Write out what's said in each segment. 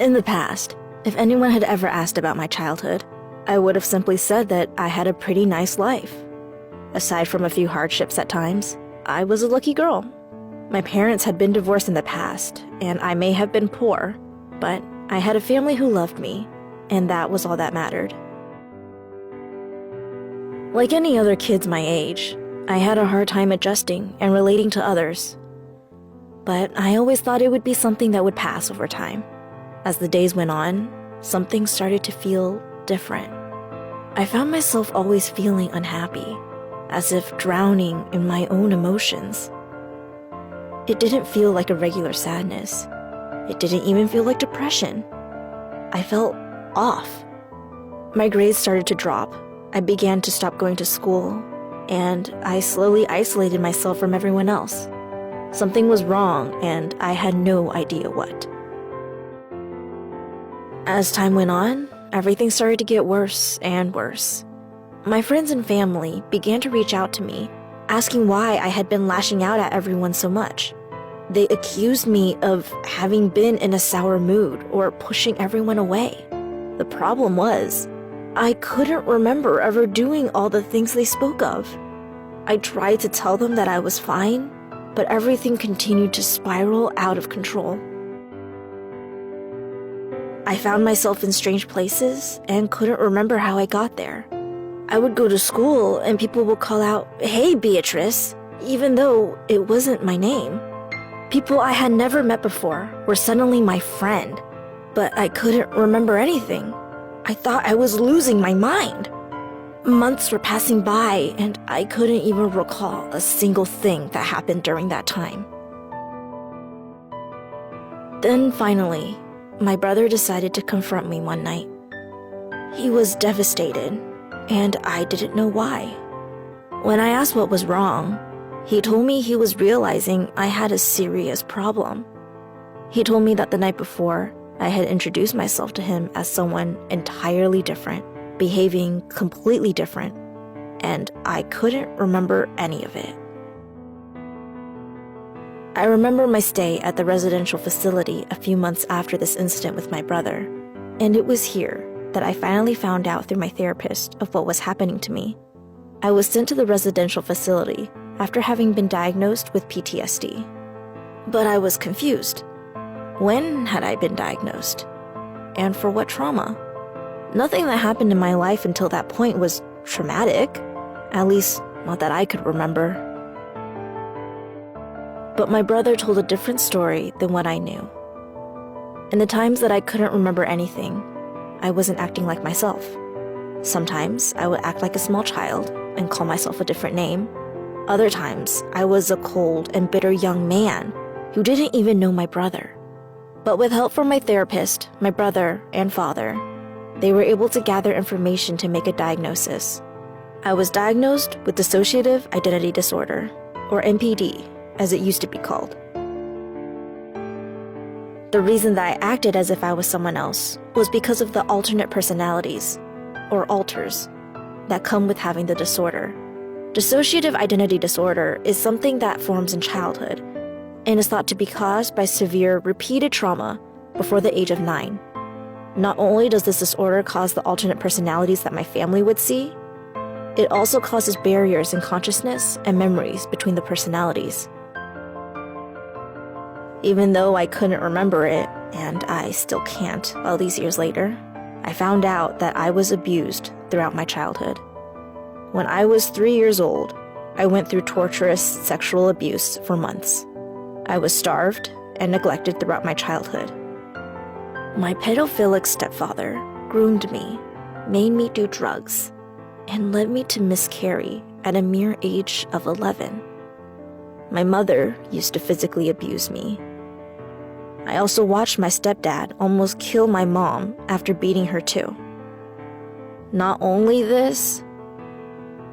In the past, if anyone had ever asked about my childhood, I would have simply said that I had a pretty nice life. Aside from a few hardships at times, I was a lucky girl. My parents had been divorced in the past, and I may have been poor, but I had a family who loved me, and that was all that mattered. Like any other kids my age, I had a hard time adjusting and relating to others. But I always thought it would be something that would pass over time. As the days went on, something started to feel different. I found myself always feeling unhappy, as if drowning in my own emotions. It didn't feel like a regular sadness. It didn't even feel like depression. I felt off. My grades started to drop. I began to stop going to school, and I slowly isolated myself from everyone else. Something was wrong, and I had no idea what. As time went on, everything started to get worse and worse. My friends and family began to reach out to me, asking why I had been lashing out at everyone so much. They accused me of having been in a sour mood or pushing everyone away. The problem was, I couldn't remember ever doing all the things they spoke of. I tried to tell them that I was fine, but everything continued to spiral out of control. I found myself in strange places and couldn't remember how I got there. I would go to school and people would call out, "Hey, Beatrice," even though it wasn't my name. People I had never met before were suddenly my friend, but I couldn't remember anything. I thought I was losing my mind. Months were passing by and I couldn't even recall a single thing that happened during that time. Then finally, my brother decided to confront me one night. He was devastated, and I didn't know why. When I asked what was wrong, he told me he was realizing I had a serious problem. He told me that the night before, I had introduced myself to him as someone entirely different, behaving completely different, and I couldn't remember any of it. I remember my stay at the residential facility a few months after this incident with my brother, and it was here that I finally found out through my therapist of what was happening to me. I was sent to the residential facility after having been diagnosed with PTSD. But I was confused. When had I been diagnosed? And for what trauma? Nothing that happened in my life until that point was traumatic, at least not that I could remember. But my brother told a different story than what I knew. In the times that I couldn't remember anything, I wasn't acting like myself. Sometimes I would act like a small child and call myself a different name. Other times, I was a cold and bitter young man who didn't even know my brother. But with help from my therapist, my brother, and father, they were able to gather information to make a diagnosis. I was diagnosed with dissociative identity disorder, or NPD, as it used to be called. The reason that I acted as if I was someone else was because of the alternate personalities, or alters, that come with having the disorder. Dissociative identity disorder is something that forms in childhood and is thought to be caused by severe repeated trauma before the age of 9. Not only does this disorder cause the alternate personalities that my family would see, it also causes barriers in consciousness and memories between the personalities. Even though I couldn't remember it, and I still can't all these years later, I found out that I was abused throughout my childhood. When I was 3 years old, I went through torturous sexual abuse for months. I was starved and neglected throughout my childhood. My pedophilic stepfather groomed me, made me do drugs, and led me to miscarry at a mere age of 11. My mother used to physically abuse me. I also watched my stepdad almost kill my mom after beating her too. Not only this,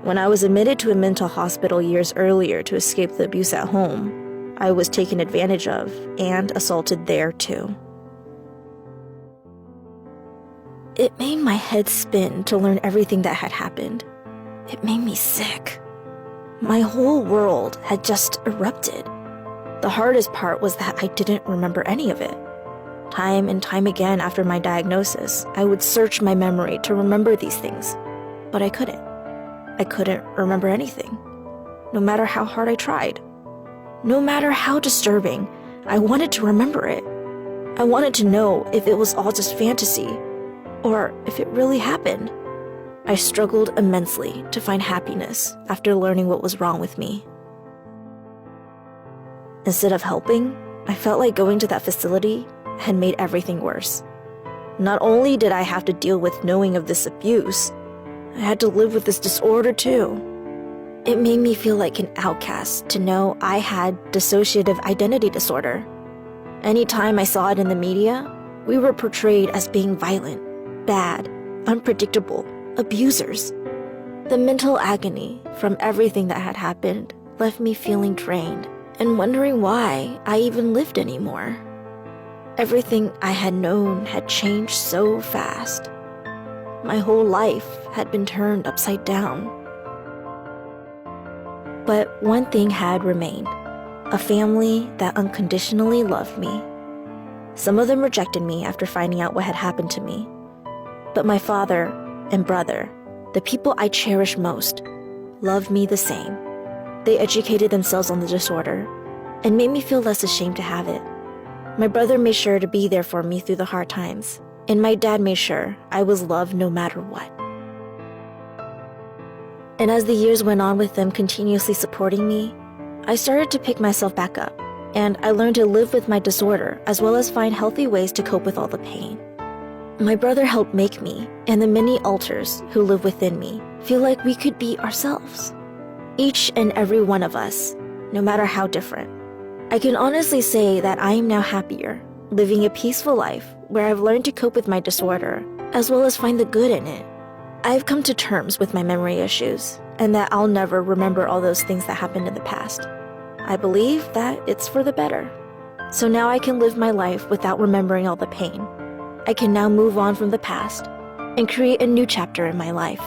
when I was admitted to a mental hospital years earlier to escape the abuse at home, I was taken advantage of and assaulted there too. It made my head spin to learn everything that had happened. It made me sick. My whole world had just erupted. The hardest part was that I didn't remember any of it. Time and time again after my diagnosis, I would search my memory to remember these things, but I couldn't. I couldn't remember anything, no matter how hard I tried. No matter how disturbing, I wanted to remember it. I wanted to know if it was all just fantasy, or if it really happened. I struggled immensely to find happiness after learning what was wrong with me. Instead of helping, I felt like going to that facility had made everything worse. Not only did I have to deal with knowing of this abuse, I had to live with this disorder too. It made me feel like an outcast to know I had dissociative identity disorder. Anytime I saw it in the media, we were portrayed as being violent, bad, unpredictable, abusers. The mental agony from everything that had happened left me feeling drained and wondering why I even lived anymore. Everything I had known had changed so fast. My whole life had been turned upside down. But one thing had remained: a family that unconditionally loved me. Some of them rejected me after finding out what had happened to me. But my father and brother, the people I cherish most, loved me the same. They educated themselves on the disorder and made me feel less ashamed to have it. My brother made sure to be there for me through the hard times, and my dad made sure I was loved no matter what. And as the years went on with them continuously supporting me, I started to pick myself back up, and I learned to live with my disorder as well as find healthy ways to cope with all the pain. My brother helped make me, and the many alters who live within me, feel like we could be ourselves. Each and every one of us, no matter how different. I can honestly say that I am now happier, living a peaceful life where I've learned to cope with my disorder, as well as find the good in it. I've come to terms with my memory issues, and that I'll never remember all those things that happened in the past. I believe that it's for the better. So now I can live my life without remembering all the pain. I can now move on from the past and create a new chapter in my life.